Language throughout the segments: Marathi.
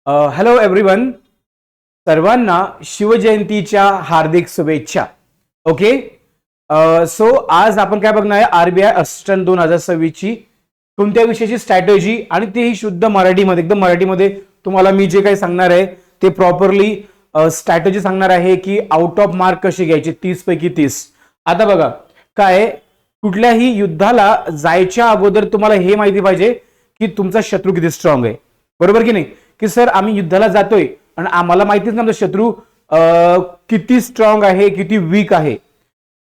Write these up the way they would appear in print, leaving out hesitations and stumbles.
हॅलो एव्हरीवन, सर्वांना शिवजयंतीच्या हार्दिक शुभेच्छा. ओके, सो आज आपण काय बघणार आहे, आरबीआय असिस्टंट 2026 ची कोणत्या विषयाची स्ट्रॅटेजी आणि तेही शुद्ध मराठीमध्ये, एकदम मराठीमध्ये तुम्हाला मी जे काही सांगणार आहे ते प्रॉपरली स्ट्रॅटेजी सांगणार आहे की आउट ऑफ मार्क कशी घ्यायची 30 पैकी 30. आता बघा काय, कुठल्याही युद्धाला जायच्या अगोदर तुम्हाला हे माहिती पाहिजे की तुमचा शत्रू किती स्ट्रॉंग आहे, बरोबर की नाही? की सर आम्ही युद्धाला जातोय आणि आम्हाला माहितीच नाही आमचा शत्रू किती स्ट्रॉंग आहे, किती वीक आहे.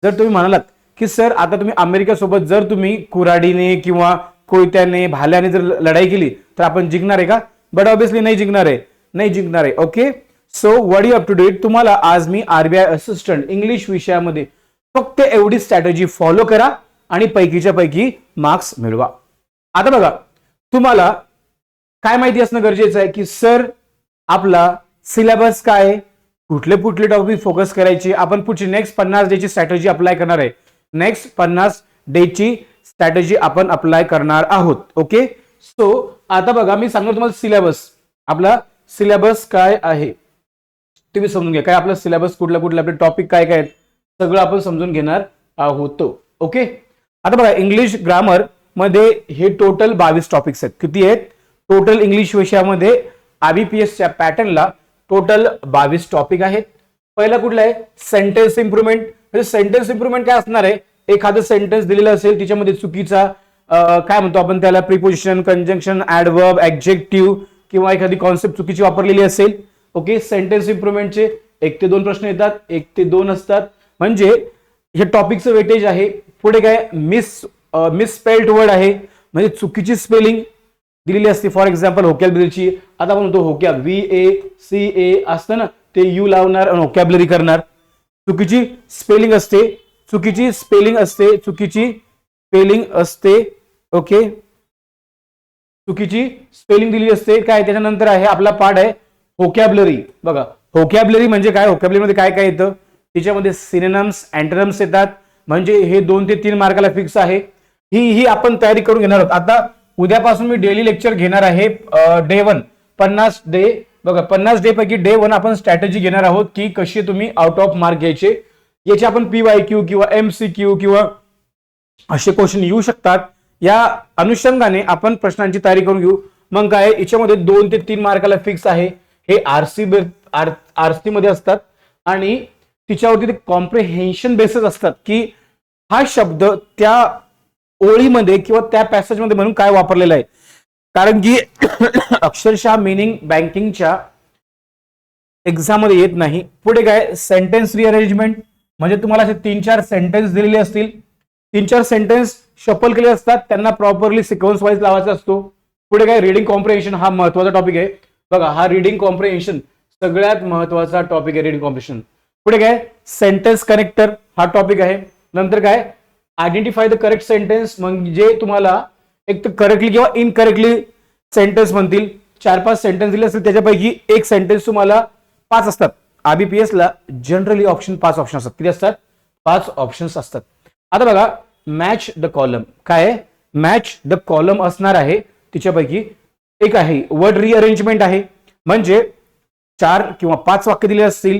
जर तुम्ही म्हणालात की सर आता तुम्ही अमेरिकेसोबत जर तुम्ही कुऱ्हाडीने किंवा कोयत्याने भाल्याने जर लढाई केली तर आपण जिंकणार आहे का? बट ऑब्विसली नाही जिंकणार आहे, नाही जिंकणार आहे. Okay, so what you up to date, तुम्हाला आज मी आरबीआय असिस्टंट इंग्लिश विषयामध्ये फक्त एवढी स्ट्रॅटेजी फॉलो करा आणि पैकीच्या पैकी मार्क्स मिळवा. आता बघा, तुम्हाला काय माहिती असणं गरजेचं आहे की सर आपला सिलेबस काय, कुठले कुठले टॉपिक फोकस करायचे, आपण पुढची नेक्स्ट 50 डेची स्ट्रॅटेजी अप्लाय करणार आहे. नेक्स्ट 50 डेची स्ट्रॅटेजी आपण अप्लाय करणार आहोत. ओके, सो आता बघा मी सांगणार तुम्हाला सिलेबस, आपला सिलेबस काय आहे तुम्ही समजून घ्या. काय आपला सिलेबस, कुठला कुठले आपले टॉपिक काय काय आहेत सगळं आपण समजून घेणार आहोत. ओके, आता बघा इंग्लिश ग्रामर मध्ये हे टोटल 22 टॉपिक्स आहेत. किती आहेत टोटल इंग्लिश विषयामध्ये? आयबीपीएसच्या पॅटर्नला टोटल 22 टॉपिक आहेत. पहिला कुठला आहे, सेंटेन्स इम्प्रुव्हमेंट. म्हणजे सेंटेन्स इम्प्रुव्हमेंट काय असणार आहे, एखादं सेंटेन्स दिलेलं असेल त्याच्यामध्ये चुकीचा काय म्हणतो आपण त्याला, प्रिपोजिशन, कंजंक्शन, ऍडवर्ब, ऍडजेक्टिव्ह किंवा एखादी कॉन्सेप्ट चुकीची वापरलेली असेल. ओके, सेंटेन्स इम्प्रुव्हमेंटचे 1 ते 2 प्रश्न येतात, 1 ते 2 असतात. म्हणजे हे टॉपिकचं वेटेज आहे. पुढे काय, मिसस्पेल्ड वर्ड आहे, म्हणजे चुकीची स्पेलिंग दिलेली असते. फॉर एक्झाम्पल व्होकॅब्युलरीची, आता आपण म्हणतो व्होकॅब VACA असतं ना, ते यू लावणार आणि व्होकॅब्युलरी करणार. चुकीची स्पेलिंग असते, चुकीची स्पेलिंग असते, चुकीची स्पेलिंग असते. ओके, चुकीची स्पेलिंग दिलेली असते. काय त्याच्यानंतर आहे आपला पार्ट आहे व्होकॅब्युलरी. बघा व्होकॅब्युलरी म्हणजे काय, व्होकॅब्युलरी मध्ये काय काय येतं, त्याच्यामध्ये सिनोनिम्स, अँटोनिम्स येतात. म्हणजे हे 2 ते 3 मार्काला फिक्स आहे. ही आपण तयारी करून घेणार आहोत. आता उद्यापासून मी डेली लेक्चर घेणार आहे. डे 1 50 डे, बघा 50 डे पैकी डे 1 आपण स्ट्रॅटेजी घेणार आहोत की कशी तुम्ही आउट ऑफ मार्क घ्यायचे. याचे आपण PYQ किंवा MCQ किंवा असे क्वेश्चन येऊ शकतात. या अनुषंगाने आपण प्रश्नांची तयारी करून घेऊ. मग काय, याच्यामध्ये 2 ते 3 मार्काला फिक्स आहे. हे आरसी मध्ये असतात आणि तिच्यावरती ते कॉम्प्रिहेन्शन बेसिस असतात की हा शब्द त्या ओळीमध्ये किंवा त्या पॅसेज मध्ये म्हणून काय वापरलेलं आहे. कारण की अक्षरशः मिनिंग बँकिंगच्या एक्झाम मध्ये येत नाही. पुढे काय, सेंटेन्स रिअरेंजमेंट, म्हणजे तुम्हाला असे 3-4 सेंटेन्स दिलेले असतील, 3-4 सेंटेन्स शफल केले असतात, त्यांना प्रॉपरली सिक्वेन्स वाईज लावायचा असतो. पुढे काय, रीडिंग कॉम्प्रिहेन्शन, हा महत्वाचा टॉपिक आहे. बघा हा रीडिंग कॉम्प्रिहेन्शन सगळ्यात महत्वाचा टॉपिक आहे, रीडिंग कॉम्प्रिहेन्शन. पुढे काय, सेंटेन्स कनेक्टर हा टॉपिक आहे. नंतर काय, आयडेंटिफाय द करेक्ट सेंटेन्स, म्हणजे तुम्हाला एक तर करेक्टली किंवा इनकरेक्टली सेंटेन्स म्हणतील. 4-5 सेंटेन्स दिले असतील, त्याच्यापैकी एक सेंटेन्स तुम्हाला 5 असतात. आयबीपीएस ला जनरली 5 ऑप्शन असतात. किती असतात? 5 ऑप्शन्स असतात. आता बघा, मॅच द कॉलम, काय मॅच द कॉलम असणार आहे. तिच्यापैकी एक आहे वर्ड रिअरेंजमेंट आहे, म्हणजे 4 किंवा 5 वाक्य दिले असतील,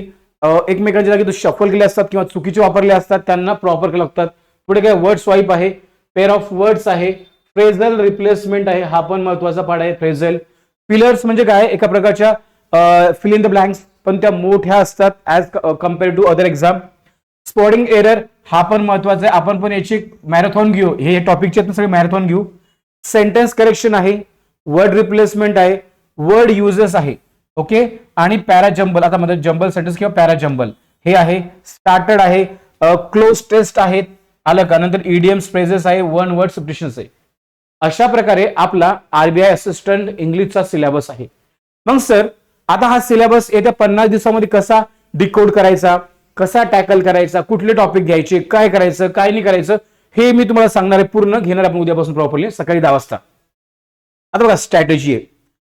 एकमेकांच्या जागी शफल केले असतात किंवा चुकीचे वापरले असतात, त्यांना प्रॉपर केले लागतात. पुढे काय, वर्ड स्वाईप आहे, पेअर ऑफ वर्ड्स आहे, फ्रेझल रिप्लेसमेंट आहे, हा पण महत्वाचा पार्ट आहे. फ्रेझल पिलर्स म्हणजे काय, एका प्रकारच्या फिल इन द ब्लँक्स, पण त्या मोठ्या असतात as compare to other exam. Spotting error हा पण महत्वाचा आहे, आपण पण याची मॅरेथॉन घेऊ, हे टॉपिकचे सगळे मॅरेथॉन घेऊ. सेंटेन्स करेक्शन आहे, वर्ड रिप्लेसमेंट आहे, वर्ड युजेस आहे. ओके, आणि पॅरा जंबल, आता मध्ये जंबल सेंटेन्स किंवा पॅरा जंबल हे आहे. स्टार्टर्ड आहे, क्लोज टेस्ट आहेत, आलं का. नंतर इडियम्स, फ्रेजेस आहे, वन वर्ड सब्स्टिट्यूशन्स आहे. अशा प्रकारे आपला आरबीआय असिस्टंट इंग्लिशचा सिलेबस आहे. मग सर आता हा सिलेबस येत्या 50 दिवसामध्ये कसा डिकोड करायचा, कसा टॅकल करायचा, कुठले टॉपिक घ्यायचे, काय करायचं, काय नाही करायचं, हे मी तुम्हाला सांगणार आहे. पूर्ण घेणार आपण उद्यापासून प्रॉपरली सकाळी 10 वाजता. आता बघा स्ट्रॅटेजी आहे.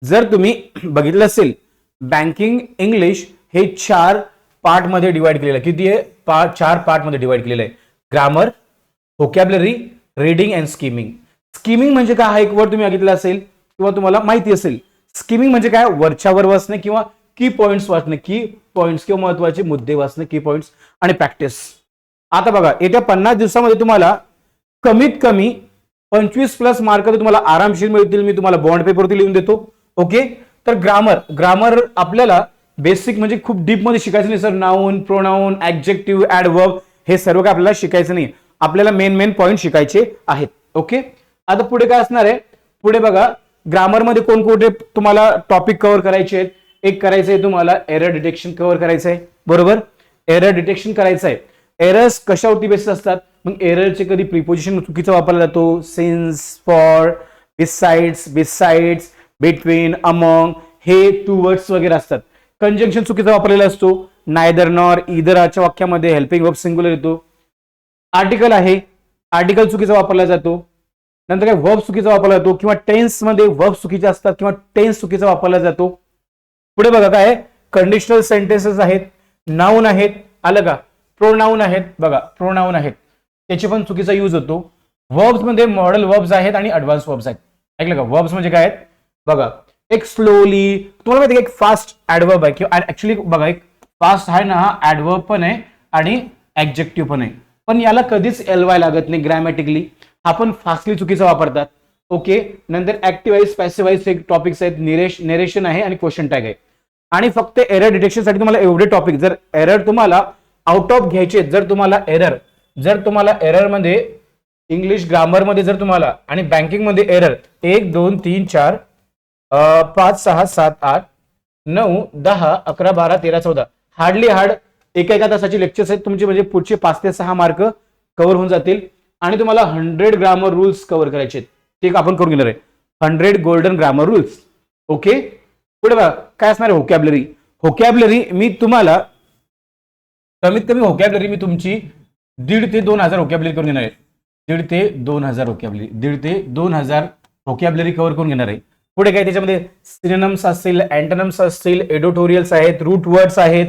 जर तुम्ही बघितलं असेल, बँकिंग इंग्लिश हे 4 पार्ट मध्ये डिवाइड केलेलं आहे. किती आहे? 4 पार्ट मध्ये डिवाइड केलेलं आहे. Grammar, vocabulary, reading and skimming. Skimming म्हणजे काय, हा एक वर्ड तुम्ही बघितला असेल किंवा तुम्हाला माहिती असेल. स्किमिंग म्हणजे काय, वरच्यावर वाचणे किंवा की पॉइंट्स वाचणे, की पॉइंट्स किंवा महत्वाचे मुद्दे वाचणे, की पॉइंट्स आणि प्रॅक्टिस. आता बघा येत्या 50 दिवसामध्ये तुम्हाला कमीत कमी 25+ मार्क तुम्हाला आरामशीर मिळतील. मी तुम्हाला बॉन्ड पेपरवरती लिहून देतो. ओके. तर ग्रामर आपल्याला बेसिक म्हणजे खूप डीप मध्ये शिकायचं नाही sir. Noun, pronoun, adjective, adverb हे सर्व काय आपल्याला शिकायचं नाही. आपल्याला मेन पॉइंट शिकायचे आहेत. ओके. आता पुढे काय असणार आहे, पुढे बघा ग्रामरमध्ये कोणकोणते तुम्हाला टॉपिक कव्हर करायचे आहेत. एक करायचं आहे तुम्हाला एरर डिटेक्शन कव्हर करायचं आहे. बरोबर, एरर डिटेक्शन करायचं आहे. एरर्स कशावरती बेसिस असतात, मग एररचे कधी प्रिपोजिशन चुकीचा वापरला जातो, since, for, besides, between, among हे 2 वर्ड्स वगैरे असतात. कंजंक्शन चुकीचा वापरलेला असतो. नायदर, नॉर, ईदरच्या वाक्यामध्ये हेल्पिंग वर्ब सिंग्युलर येतो. आर्टिकल आहे, आर्टिकल चुकीचा वापरला जातो. नंतर काय वर्ब चुकीचा वापरला जातो किंवा टेन्स मध्ये वर्ब चुकीचे असतात किंवा टेन्स चुकीचा वापरला जातो. पुढे बघा काय कंडिशनल सेंटेन्सेस आहेत, नाऊन आहेत, आलं का, प्रोनाऊन आहेत. बघा प्रोनाऊन आहेत त्याची पण चुकीचा यूज होतो. वर्ब्स मध्ये मॉडल वर्ब्स आहेत आणि ऍडव्हान्स वर्ब्स आहेत. ऐकलं का, वर्ब्स म्हणजे काय आहेत बघा, एक स्लोली, तुम्हाला माहिती एक फास्ट ऍडवर्ब आहे किंवा ऍक्च्युली बघा एक फास्ट आहे ना, हा ऍडवर्ब पण आहे आणि ऍडजेक्टिव्ह पण आहे. पण याला कधीच एलवाय लागत नाही ग्रॅमॅटिकली. आपण फास्टली चुकीचा वापरतात. ओके. नंतर ऍक्टिव्हाइज, पॅसिव्हाइज हे टॉपिक्स आहेत. नेरेशन आहे आणि क्वेश्चन टॅग आहे. आणि फक्त एरर डिटेक्शन साठी तुम्हाला एवढे टॉपिक, जर एरर तुम्हाला आउट ऑफ घ्यायचे, जर तुम्हाला एरर मध्ये इंग्लिश ग्रामर मध्ये जर तुम्हाला आणि बँकिंग मध्ये एरर 1 2 3 4 5 6 7 8 9 10 11 12 13 14 हार्डली एका तासाची लेक्चर्स आहेत तुमचे, म्हणजे पुढचे 5 ते 6 मार्क कव्हर होऊन जातील. आणि तुम्हाला 100 ग्रामर रूल्स कव्हर करायचे आहेत, ते आपण करून घेणार आहे. 100 गोल्डन ग्रामर रूल्स. ओके. पुढे बघा काय असणार आहे, व्होकॅब्युलरी मी तुम्हाला कमीत कमी व्होकॅब्युलरी मी तुमची 1,500 ते 2,000 व्होकॅब्युलरी करून घेणार आहे. 1,500 ते 2,000 व्होकॅब्युलरी, 1,500 ते 2,000 व्होकॅब्युलरी कव्हर करून घेणार आहे. पुढे काय त्याच्यामध्ये सिनोनिम्स असतील, अँटोनिम्स असतील, एडिटोरियल्स आहेत, रूट वर्ड्स आहेत.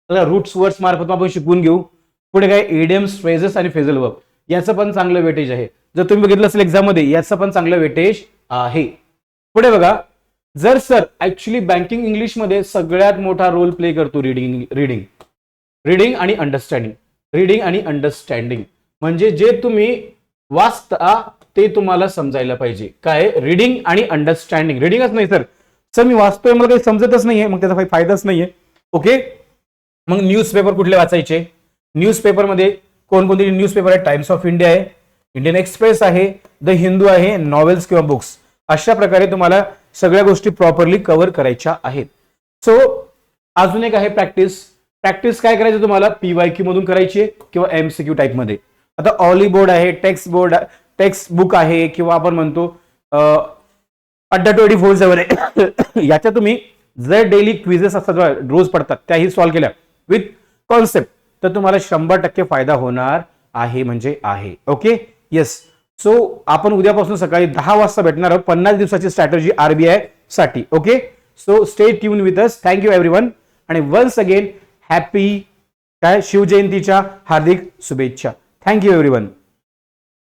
रूट्स वर्ड्स मार्फत आपण शिकून घेऊ. पुढे काय इडियम्स, फ्रेजेस आणि फ्रेझल वर्ब याचं पण चांगलं वेटेज आहे. जर तुम्ही बघितलं असेल एक्झाम मध्ये याचं पण चांगलं वेटेज आहे. पुढे बघा जर सर ऍक्च्युली बँकिंग इंग्लिश मध्ये सगळ्यात मोठा रोल प्ले करतो रीडिंग आणि अंडरस्टँडिंग. म्हणजे जे तुम्ही वाचता ते तुम्हाला समजायला पाहिजे. काय रीडिंग आणि अंडरस्टँडिंग. रीडिंगच नाही सर मी वाचतोय मला काही समजतच नाहीये, मग त्याचा काही फायदाच नाहीये. ओके. मग न्यूजपेपर कुठले वाचायचे, न्यूजपेपरमध्ये कोणकोणते न्यूजपेपर आहे, टाइम्स ऑफ इंडिया आहे, इंडियन एक्सप्रेस आहे, द हिंदू आहे, नॉवेल्स किंवा बुक्स. अशा प्रकारे तुम्हाला सगळ्या गोष्टी प्रॉपरली कव्हर करायच्या आहेत. सो अजून एक आहे प्रॅक्टिस काय करायचं तुम्हाला, PYQ मधून करायची किंवा MCQ टाईप मध्ये. आता ऑली बोर्ड आहे, टेक्स्ट बुक आहे किंवा आपण म्हणतो अड्डा 24/7 आहे. याच्या तुम्ही जर डेली क्विजेस असतात रोज पडतात त्याही सॉल्व्ह केल्या विथ कॉन्सेप्ट तर तुम्हाला 100% फायदा होणार आहे म्हणजे आहे. ओके. येस. सो आपण उद्यापासून सकाळी 10 वाजता भेटणार आहोत 50 दिवसाची स्ट्रॅटेजी RBI साठी. Okay. So stay tune with us. Thank you everyone आणि वन्स अगेन हॅपी शिवजयंतीच्या हार्दिक शुभेच्छा. Thank you everyone.